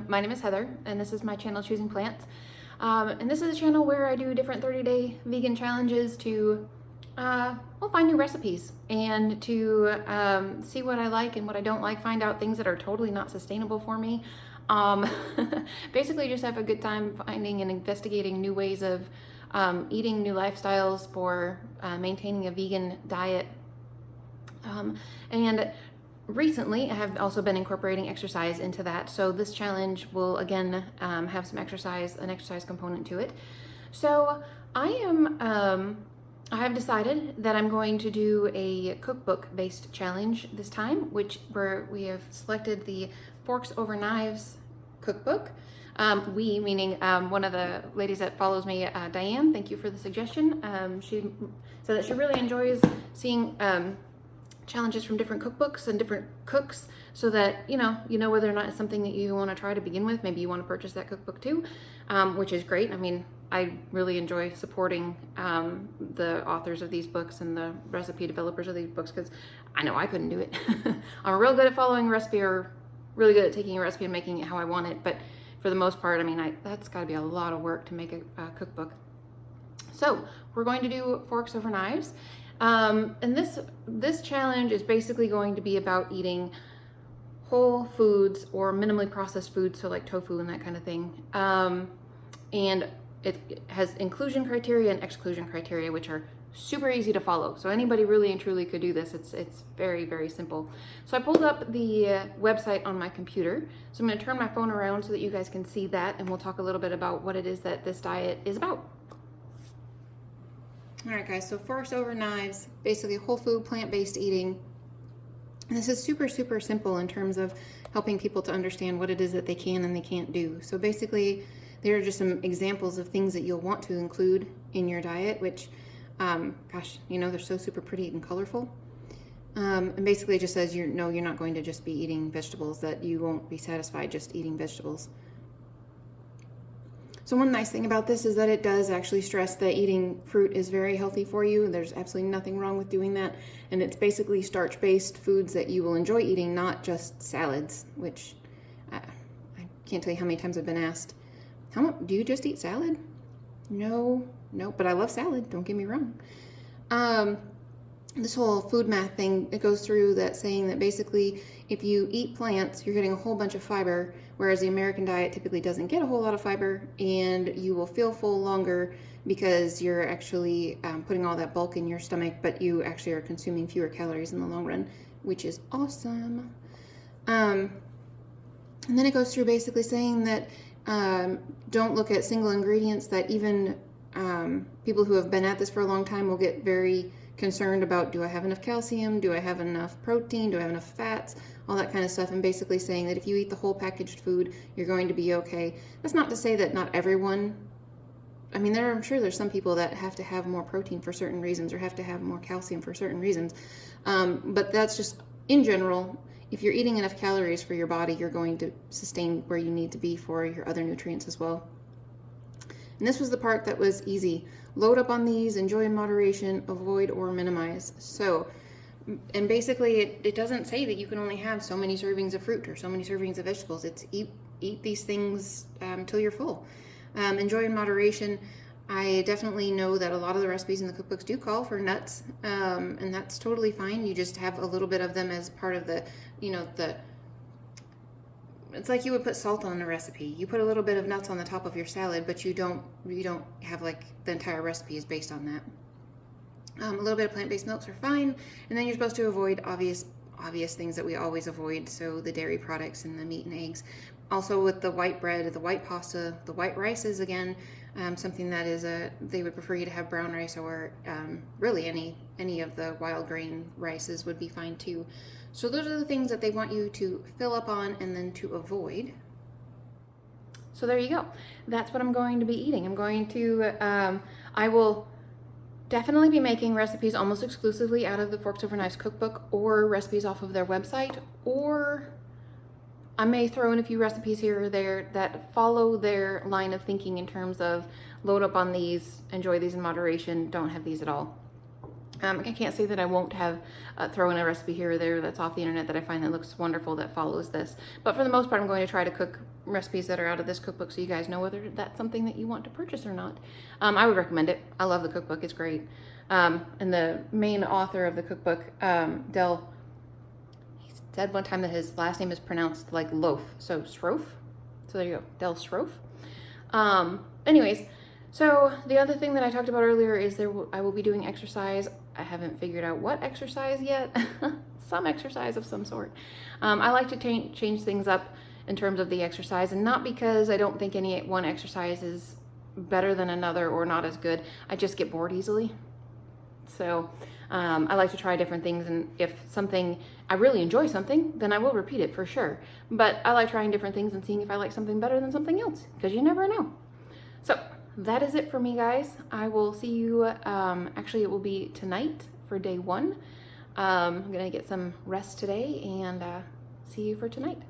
My name is Heather, and this is my channel, Choosing Plants. And this is a channel where I do different 30-day vegan challenges to find new recipes and to see what I like and what I don't like, find out things that are totally not sustainable for me. Basically just have a good time finding and investigating new ways of eating, new lifestyles for maintaining a vegan diet. And recently I have also been incorporating exercise into that. So this challenge will again have some exercise, an exercise component to it. So I have decided that I'm going to do a cookbook based challenge this time, where we have selected the Forks Over Knives cookbook. We, meaning one of the ladies that follows me, Diane, thank you for the suggestion. She said that she really enjoys seeing challenges from different cookbooks and different cooks, so that you know whether or not it's something that you want to try to begin with. Maybe you want to purchase that cookbook too, which is great. I mean, I really enjoy supporting the authors of these books and the recipe developers of these books, because I know I couldn't do it. I'm real good at following a recipe, or really good at taking a recipe and making it how I want it, but for the most part, I mean, that's got to be a lot of work to make a cookbook. So we're going to do Forks Over Knives. And this challenge is basically going to be about eating whole foods or minimally processed foods, so like tofu and that kind of thing. And it has inclusion criteria and exclusion criteria, which are super easy to follow. So anybody really and truly could do this. It's very, very simple. So I pulled up the website on my computer. So I'm going to turn my phone around so that you guys can see that, and we'll talk a little bit about what it is that this diet is about. All right, guys, so Forks Over Knives, basically whole food, plant-based eating. And this is super, super simple in terms of helping people to understand what it is that they can and they can't do. So basically, there are just some examples of things that you'll want to include in your diet, which, gosh, they're so super pretty and colorful. And basically it just says, you're not going to just be eating vegetables, that you won't be satisfied just eating vegetables. So one nice thing about this is that it does actually stress that eating fruit is very healthy for you. There's absolutely nothing wrong with doing that. And it's basically starch-based foods that you will enjoy eating, not just salads, which I can't tell you how many times I've been asked, do you just eat salad? No, but I love salad, don't get me wrong. This whole food math thing, it goes through that saying that basically if you eat plants, you're getting a whole bunch of fiber, whereas the American diet typically doesn't get a whole lot of fiber, and you will feel full longer because you're actually putting all that bulk in your stomach, but you actually are consuming fewer calories in the long run, which is awesome. And then it goes through basically saying that don't look at single ingredients, that even people who have been at this for a long time will get very concerned about, do I have enough calcium? Do I have enough protein? Do I have enough fats? All that kind of stuff. And basically saying that if you eat the whole packaged food, you're going to be okay. That's not to say that not everyone, I'm sure there's some people that have to have more protein for certain reasons, or have to have more calcium for certain reasons. But that's just, in general, if you're eating enough calories for your body, you're going to sustain where you need to be for your other nutrients as well. And this was the part that was easy. Load up on these, enjoy in moderation, avoid or minimize. So, and basically it doesn't say that you can only have so many servings of fruit or so many servings of vegetables. It's eat these things till you're full. Enjoy in moderation. I definitely know that a lot of the recipes in the cookbooks do call for nuts, and that's totally fine. You just have a little bit of them as part of the, it's like you would put salt on a recipe. You put a little bit of nuts on the top of your salad, but you don't have like the entire recipe is based on that. A little bit of plant-based milks are fine, and then you're supposed to avoid obvious things that we always avoid, so the dairy products and the meat and eggs. Also with the white bread, the white pasta, the white rice is again something that is they would prefer you to have brown rice, or really any of the wild grain rices would be fine too. So those are the things that they want you to fill up on and then to avoid. So there you go. That's what I'm going to be eating. I'm going to, I will definitely be making recipes almost exclusively out of the Forks Over Knives cookbook, or recipes off of their website, or I may throw in a few recipes here or there that follow their line of thinking in terms of load up on these, enjoy these in moderation, don't have these at all. I can't say that I won't have throw in a recipe here or there that's off the internet that I find that looks wonderful that follows this. But for the most part, I'm going to try to cook recipes that are out of this cookbook so you guys know whether that's something that you want to purchase or not. I would recommend it. I love the cookbook. It's great. And the main author of the cookbook, Del, he said one time that his last name is pronounced like loaf. So Srofe. So there you go. Del Srofe. Anyways, so the other thing that I talked about earlier is I will be doing exercise. I haven't figured out what exercise yet. Some exercise of some sort. I like to change things up in terms of the exercise, and not because I don't think any one exercise is better than another or not as good. I just get bored easily. So I like to try different things, and if I really enjoy something, then I will repeat it for sure. But I like trying different things and seeing if I like something better than something else, because you never know. So that is it for me, guys. I will see you, actually it will be tonight for day 1. I'm gonna get some rest today and see you for tonight.